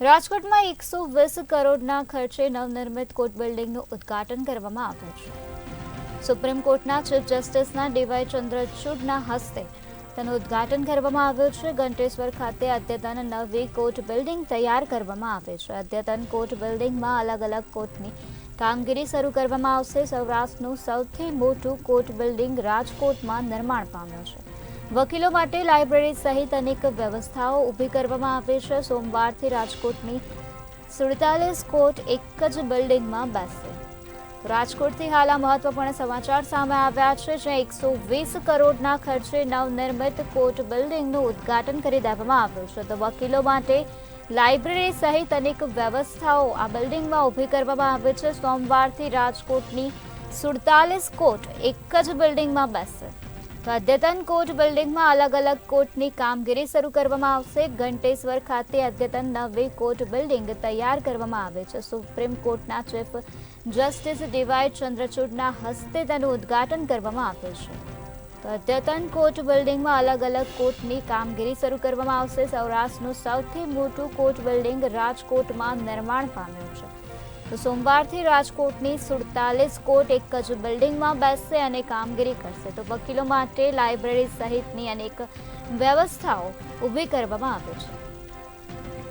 રાજકોટમાં 120 કરોડના ખર્ચે નવનિર્મિત કોર્ટ બિલ્ડિંગનું ઉદ્ઘાટન કરવામાં આવ્યું છે। સુપ્રીમ કોર્ટના ચીફ જસ્ટિસના ડીવાય ચંદ્રચૂડના હસ્તે તેનું ઉદ્ઘાટન કરવામાં આવ્યું છે। ઘંટેશ્વર ખાતે અદ્યતન નવી કોર્ટ બિલ્ડિંગ તૈયાર કરવામાં આવી છે। અદ્યતન કોર્ટ બિલ્ડિંગમાં અલગ અલગ કોર્ટની કામગીરી શરૂ કરવામાં આવશે। સૌરાષ્ટ્રનું સૌથી મોટું કોર્ટ બિલ્ડિંગ રાજકોટમાં નિર્માણ પામ્યું છે। વકીલો માટે લાઇબ્રેરી સહિત અનેક વ્યવસ્થાઓ ઊભી કરવામાં આવી છે। સોમવારથી રાજકોટની 47 કોર્ટ એક જ બિલ્ડિંગમાં બેસશે। રાજકોટથી હાલ આ મહત્વપૂર્ણ સમાચાર સામે આવ્યા છે, જ્યાં 120 કરોડના ખર્ચે નવનિર્મિત કોર્ટ બિલ્ડિંગનું ઉદ્ઘાટન કરી દેવામાં આવ્યું છે। તો વકીલો માટે લાઇબ્રેરી સહિત અનેક વ્યવસ્થાઓ આ બિલ્ડિંગમાં ઊભી કરવામાં આવી છે। સોમવારથી રાજકોટની 47 કોર્ટ એક જ બિલ્ડિંગમાં બેસશે। તો અદ્યતન કોર્ટ બિલ્ડિંગમાં અલગ અલગ કોર્ટની કામગીરી શરૂ કરવામાં આવશે। ઘંટેશ્વર ખાતે અદ્યતન નવી કોર્ટ બિલ્ડિંગ તૈયાર કરવામાં આવે છે। સુપ્રીમ કોર્ટના ચીફ જસ્ટિસ ડીવાય ચંદ્રચૂડના હસ્તે તેનું ઉદ્ઘાટન કરવામાં આવ્યું છે। તો અદ્યતન કોર્ટ બિલ્ડિંગમાં અલગ અલગ કોર્ટની કામગીરી શરૂ કરવામાં આવશે। સૌરાષ્ટ્રનું સૌથી મોટું કોર્ટ બિલ્ડિંગ રાજકોટમાં નિર્માણ પામ્યું છે। તો સોમવારથી રાજકોટની 47 કોર્ટ એક જ બિલ્ડિંગમાં બેસશે અને કામગીરી કરશે। તો વકીલો માટે લાઇબ્રેરી સહિતની અનેક વ્યવસ્થાઓ ઊભી કરવામાં આવી છે।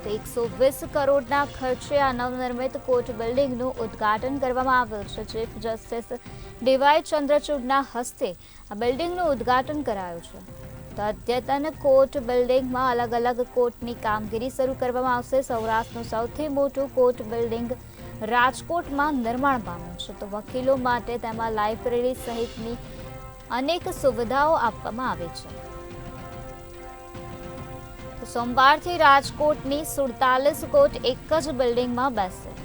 તો 120 કરોડના ખર્ચે આ નવનિર્મિત કોર્ટ બિલ્ડિંગનું ઉદ્ઘાટન કરવામાં આવ્યું છે। ચીફ જસ્ટિસ ડીવાય ચંદ્રચૂડના હસ્તે આ બિલ્ડિંગનું ઉદ્ઘાટન કરાયું છે। તો અદ્યતન કોર્ટ બિલ્ડિંગમાં અલગ અલગ કોર્ટની કામગીરી શરૂ કરવામાં આવશે। સૌરાષ્ટ્રનું સૌથી મોટું કોર્ટ બિલ્ડિંગ રાજકોટમાં નિર્માણ પામ્યું છે। તો વકીલો માટે તેમાં લાઇબ્રેરી સહિતની અનેક સુવિધાઓ આપવામાં આવી છે। તો સોમવારથી રાજકોટની 47 કોર્ટ એક જ બિલ્ડિંગમાં બેસશે।